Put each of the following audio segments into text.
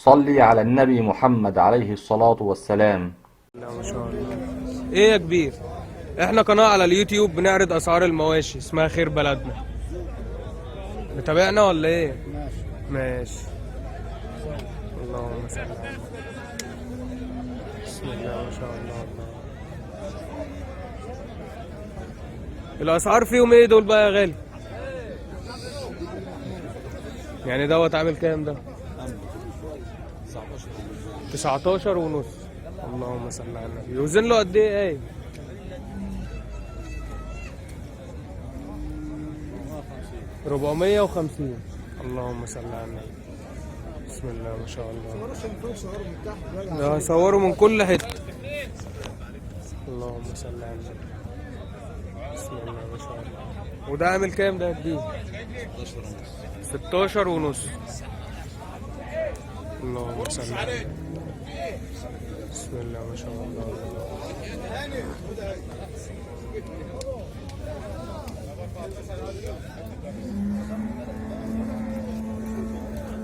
صلي على النبي محمد عليه الصلاة والسلام. لا ما شاء الله. ايه يا كبير، احنا قناة على اليوتيوب بنعرض اسعار المواشي اسمها خير بلدنا، متابعنا ولا ايه؟ ماشي. اللهم صل على النبي. بسم الله ما شاء الله. الاسعار فيهم ايه دول بقى يا غالي؟ يعني دوت عامل كام ده؟ 19 ونص. اللهم صل على النبي. يوزن له قد ايه؟ 450. اللهم صل على النبي. بسم الله ما شاء الله. ده صوروا من كل حته. اللهم صل على النبي. بسم الله ما شاء الله. وده عامل كام ده يا كبير؟ 16 ونص. اللهم صل على النبي. بسم الله ما شاء الله.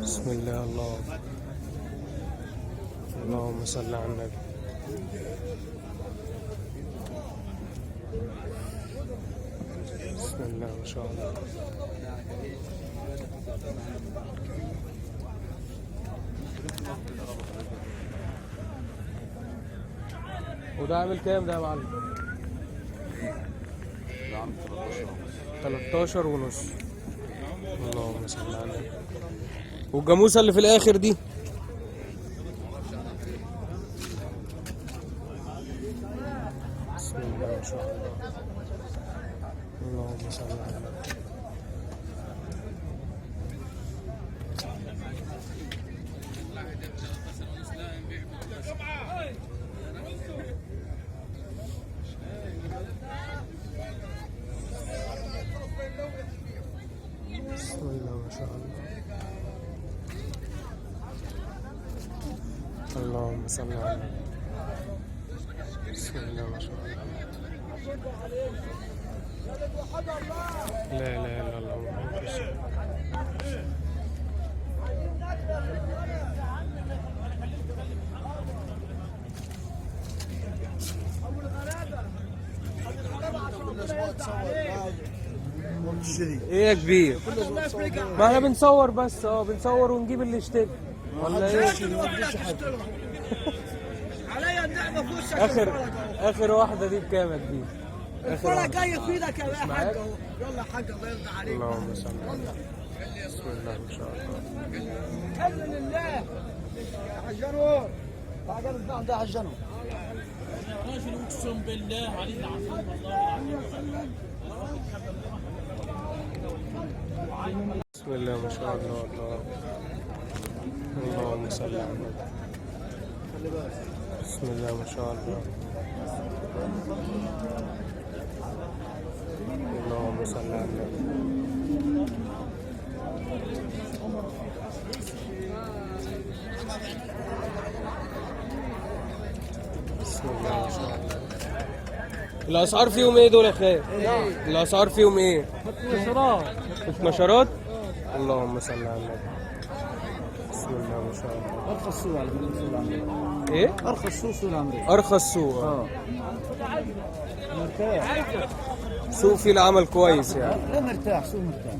بسم الله. اللهم صل على النبي. بسم الله ما شاء الله. وده عامل كام ده يا معلم؟ 13 ونص. اللهم صل على النبي. والجاموسه اللي في الاخر دي؟ بسم الله ما شاء الله. اللهم صل على النبي. بسم الله ما شاء الله. اللهم صل على النبي. بسم الله ما شاء الله. لا اله الا الله محمد رسول الله. ايه يا كبير؟ ما احنا بنصور بس، بنصور ونجيب اللي يشتري ولا ايه؟ عليا النعمه في وشك. اخر واحده دي بكام يا كبير؟ الفرع جايه في ايدك يا حاج اهو. يلا يا حاج الله يرضى عليك. اللهم صل على النبي. بسم الله ما شاء الله. باذن الله. عجنوا بعدين البعض ده عجنوا. راجل اقسم بالله علي العظيم والله العظيم. بسم الله ما شاء الله. اللهم صل على النبي. بسم الله ما شاء الله. اللهم صل على النبي. بسم الله ما شاء الله. الاسعار فيهم ايه دول يا خير؟ الاسعار فيهم ايه؟ نشرات. اللهم صل على النبي. بسم الله ما شاء الله. ارخص سوق على الامريكي. ايه؟ ارخص سوق الامريكي. ارخص سوق. مرتاح. سوق فيه العمل كويس يعني. لا مرتاح، سوق مرتاح.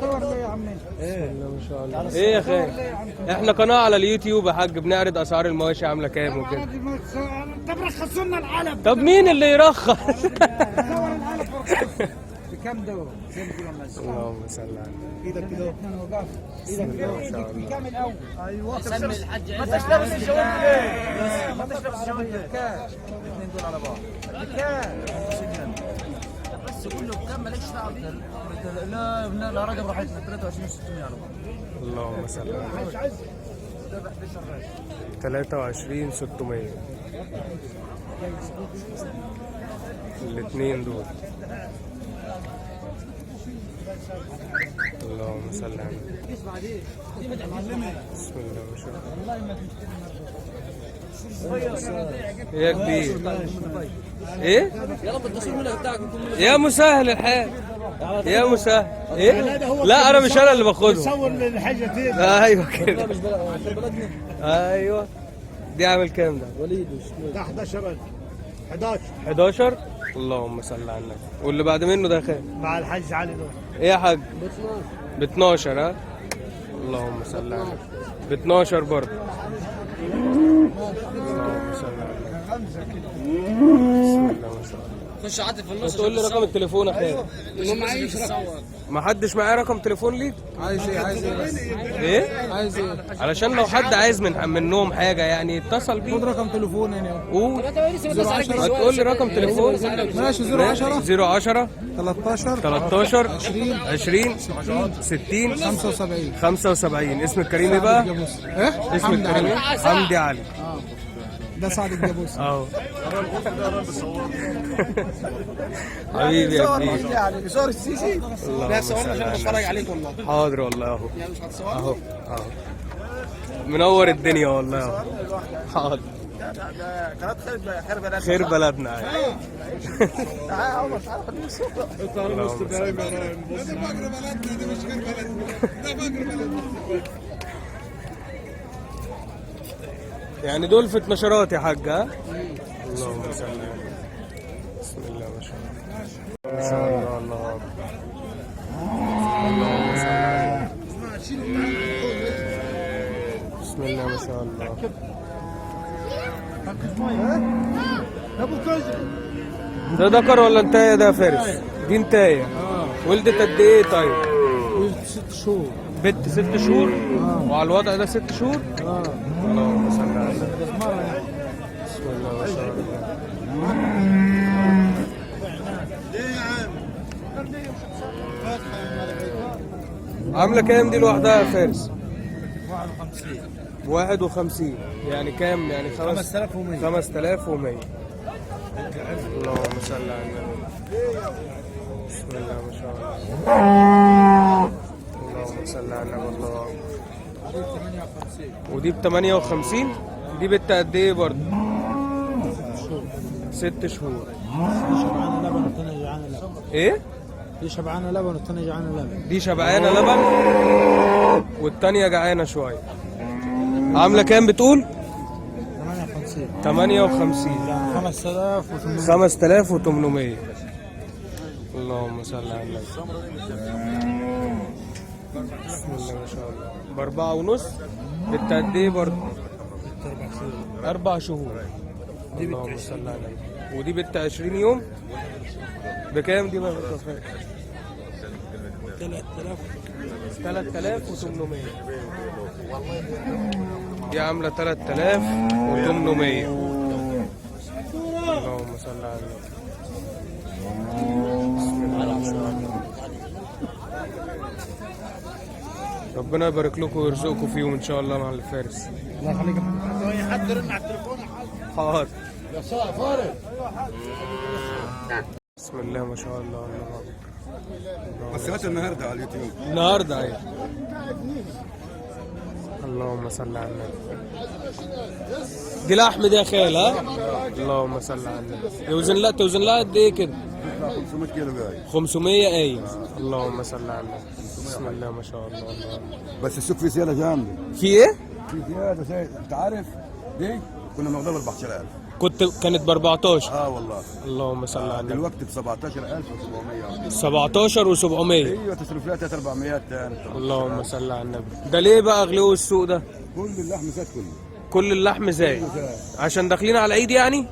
صور لي يا عمي. بسم الله ما شاء الله. ايه يا خير؟ احنا قناة على اليوتيوب يا حاج بنعرض اسعار المواشي عامله كام وكده. طب رخصوا لنا العلب. طب مين اللي يرخص؟ صور العلب بكام دول؟ اللهم صل على النبي. ايدك كده. ايدك كده. بكام الاول؟ ايوه. سمي الحاج. ما تشربش الشاورما ليه؟ ما تشربش الشاورما بكام؟ الاثنين دول على بعض. بكام؟ بس كله بكام مالكش دعوه بيه. لا رقم راحتنا 23,600 على بعض. اللهم صل على النبي. 23,600 الاثنين دول. اللهم صل على النبي. بسم الله ما شاء الله. يا كبير. ايه يا مسهل الحال، يا مسهل. ايه لا انا مش انا اللي باخدهم. صور الحاجه دي. ايوه كده. ايوه دي عامل كام ده؟ ده 11 11 11. اللهم صل على النبي. واللي بعد منه ده كام؟ مع الحاج علي نور. ايه يا حاج؟ ب 12. ها اللهم صل على النبي. ب 12 برضه. اللهم صل على النبي. بسم الله ما شاء الله. خش عاطف في النص. تقول لي رقم التليفون يا خالد. ما معيش رقم. ما حدش معاه رقم تليفون ليك؟ عايز ايه؟ عايز ايه بس؟ ايه؟ عايز ايه؟ علشان لو حد عايز منهم حاجه يعني يتصل بيه. خد رقم تليفون يعني. قول. هتقول لي رقم تليفون. ماشي 010 010 13 13 20 20 60 75. 75. اسم الكريم ايه بقى؟ ايه؟ اسم الكريم ايه؟ حمدي علي. ده سعد الجابوس. اهو. حبيبي يا كبير. يعني صور السيسي. لا صورنا عشان بتفرج عليك والله. حاضر والله اهو. اهو اهو. منور الدنيا والله اهو. حاضر. قناه خير بلد. خير بلدنا. يعني دول في 12 يا حاج. ها اللهم صل على النبي. بسم الله ما شاء الله. ما شاء الله. الله اكبر. اللهم صل على النبي. بسم الله ما شاء الله. ده ذكر ولا انتايه ده يا فارس؟ دي انتايه. ولدت قد ايه طيب؟ 6 شهور. بنت 6 شهور. وعلى الوضع ده 6 شهور؟ اللهم صل على النبي. بسم الله ما شاء الله. عامله كام دي لوحدها يا فارس؟ 51. يعني كام؟ يعني 5100. 5100. اللهم صل على النبي. بسم الله ما شاء الله. اللهم صل على النبي. الله ودي ب 58. دي بنت قد ايه برضه؟ 6 شهور. شبعانه لبن والثانيه جعانه لبن. ايه؟ دي شبعانه لبن والثانيه جعانه لبن. دي شبعانه لبن والتانية جعانه شويه. عامله كام بتقول؟ 58. 58. 5800. 5800. اللهم صل على النبي. بسم الله ما شاء الله. بأربعة ونص. بنت قد ايه برضه؟ 4 شهور. اللهم صل على النبي. ودي بنت 20 يوم. بكام دي بقى؟ 3800. دي عاملة 3800. اللهم صل على النبي. بسم الله ما شاء الله. ربنا يبارك لكم ويرزقكم فيهم ان شاء الله مع الفارس. الله يخليك يا حد رن على التليفون. حاضر. يا فارس. بسم الله ما شاء الله. الله اكبر. بس هات النهارده على اليوتيوب. النهارده ايوه. اللهم صل على النبي. دي لحم دي يا خال. ها اللهم صل على النبي. توزن لها قد ايه كده؟ 500 كيلو جاي. 500 ايوه. اللهم صل على النبي. بسم الله ما شاء الله. الله بس السوق فيه زياده جامده. في ايه؟ في زياده زي انت عارف دي كنا بناخدها ب 14000. كانت ب 14. والله. اللهم صل على النبي. دلوقتي ب 17700. 17 و700. ايوه تصرف لها 3400 تاني. اللهم صل على النبي. ده ليه بقى غلو السوق ده؟ كل اللحم زاد كله. كل اللحم زايد عشان داخلين على العيد يعني.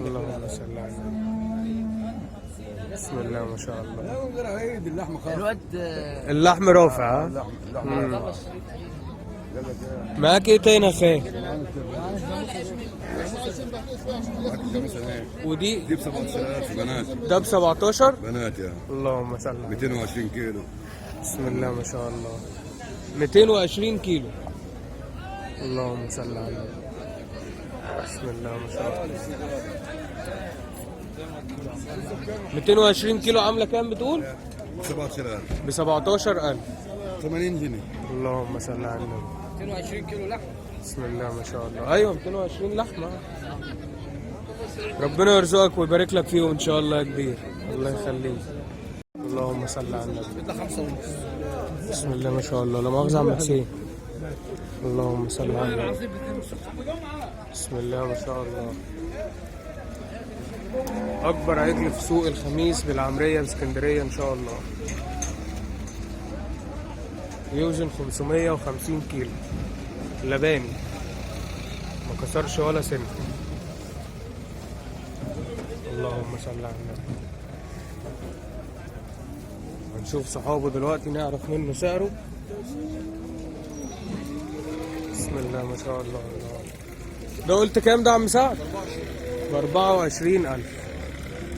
اللهم صل على النبي. بسم الله ما شاء الله. لا من غير عيد اللحم خالص. اللحم رافع. ها اللحم معاك ايه تاني يا خال؟ ودي دي ب 17000 بنات. ده ب 17 بنات يا اللهم صل على النبي. 220 كيلو. بسم الله ما شاء الله. 220 كيلو. اللهم صل على النبي. بسم الله ما شاء الله. 220 كيلو عامله كام بتقول؟ 17000. ب 17000. 80 جنيه. اللهم صل على النبي. 220 كيلو لحم. بسم الله ما شاء الله. ايوه 220 لحمه. ربنا يرزقك ويبارك لك فيهم ان شاء الله يا كبير. الله يخليك. اللهم صل على النبي. بيطلع 5 ونص. بسم الله ما شاء الله. لا مؤاخذة يا عم حسين. اللهم صل على النبي. بسم الله ما شاء الله. اكبر عجل في سوق الخميس بالعمريه باسكندريه ان شاء الله. يوزن 550 كيلو. لباني ما كسرش ولا سن. اللهم صل على النبي. هنشوف صحابه دلوقتي نعرف منه سعره. بسم الله ما شاء الله. ده قلت كام ده يا عم سعد؟ ب 24,000.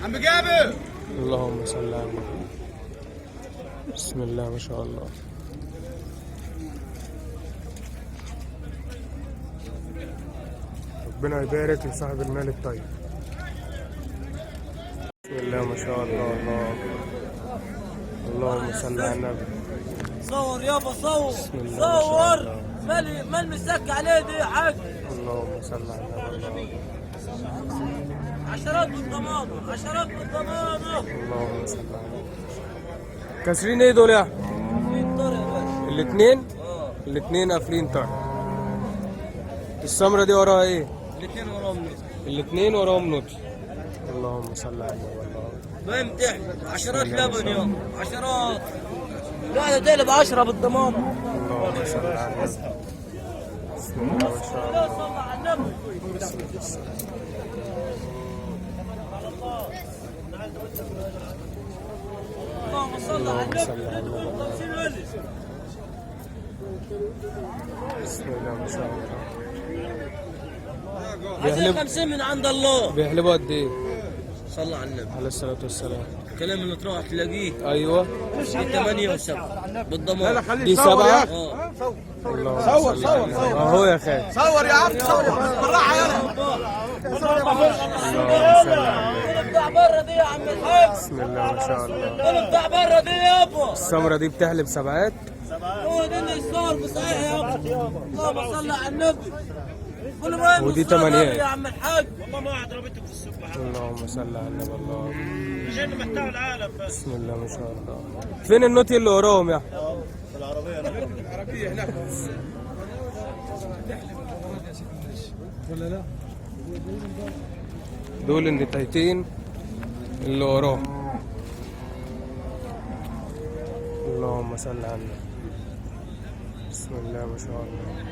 عم جابر. اللهم صل على النبي. بسم الله ما شاء الله. ربنا يبارك لصاحب المال الطيب. بسم الله ما شاء الله. الله أكبر. اللهم صل على النبي. صور يابا صور بسم الله ما شاء صور. الله. مال مسك عليه دي يا حاج. اللهم صل على النبي. عشرات بالضمانة عشرات بالضمانة. اللهم صل على النبي. كاسرين ايه دول يا احمد؟ في طار يا باشا. الاثنين؟ الاثنين قافلين طرح. السمرة دي وراها ايه؟ الاثنين وراهم نص. الاثنين وراهم نوتي. اللهم صل على النبي. ما يمتح عشرات لبن يابا عشرات. واحدة تقلب 10 بالضمانة. اللهم صل على النبي. بسم الله ما شاء الله. صلى على النبي. اللهم صل على اللهم صل على النبي. النبي. 50 ولد. بسم الله ما شاء الله. عايزين 50 من عند الله. بيحلبوا قد ايه؟ صلى على النبي. عليه الصلاة والسلام. الكلام اللي تروح تلاقيه ايوه. في 8 و7 بالضمان. دي 7. اه اللهم صل على النبي. اهو يا خالد. صور يا عم صور بالراحه يلا. اللهم صل على النبي. بتاع بره دي يا عم الحاج. بسم الله ما شاء الله. دول بتاع بره دي يابا. السمرة دي بتحلب 7. هو ده اللي الصور بصحيح يابا. اللهم صل على النبي. كل ما ودي الصور 8. يا عم الحاج. اللهم صل على النبي. الله. بسم الله ما شاء الله. فين النوتي اللي وراهم يا احمد؟ العربيه هناك. دول النتايتين اللي وراهم. اللهم صل على النبي. بسم الله ما شاء الله.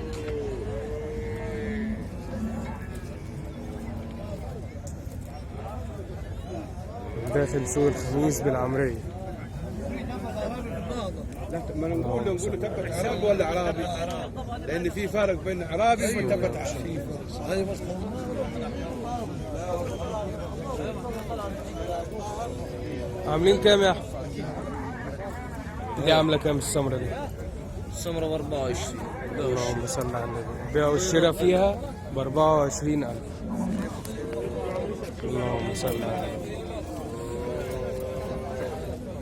داخل سوق الخميس بالعمرية. ما انا نقول له تبت عربي ولا عربي؟ لان في فرق بين عربي وتبت عربي. عاملين كام يا احمد؟ دي عاملة كام السمرة دي؟ السمرة ب 24. اللهم صل على النبي. البيع والشراء فيها ب 24,000. اللهم صل على النبي.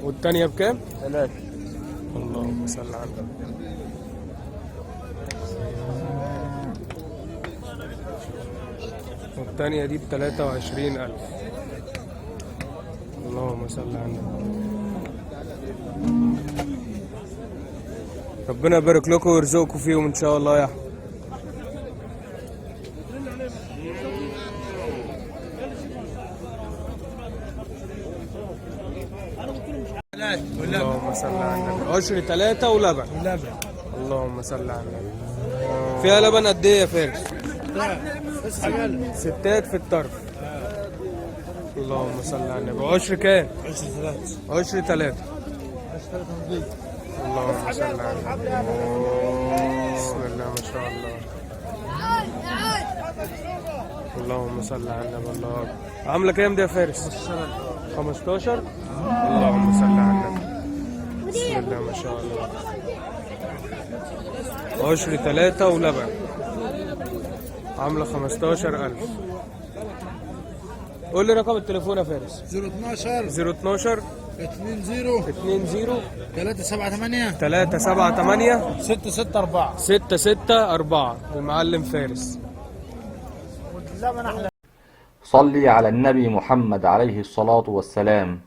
والتانية بكام؟ 3. اللهم صل على النبي. والتانية دي ب23,000. اللهم صل على النبي. ربنا يبارك لكم ويرزقكم فيهم ان شاء الله يا احمد. اللهم صل على النبي. عشر 3 ولبن. اللهم صل على النبي. فيها لبن قد ايه يا فارس؟ 6 في الطرف. اللهم صل على النبي. عشر كام؟ عشر 3. اللهم صل على النبي. بسم الله ما شاء الله. اللهم صل على النبي. الله أكبر. عامله كام دي يا فارس؟ 15. اللهم صل على النبي. بسم الله ما شاء الله. عشر 3 ولبن. عامله 15,000. قول لي رقم التليفون يا فارس. 012 012 20 20 378 378 664 664. المعلم فارس. صلي على النبي محمد عليه الصلاة والسلام.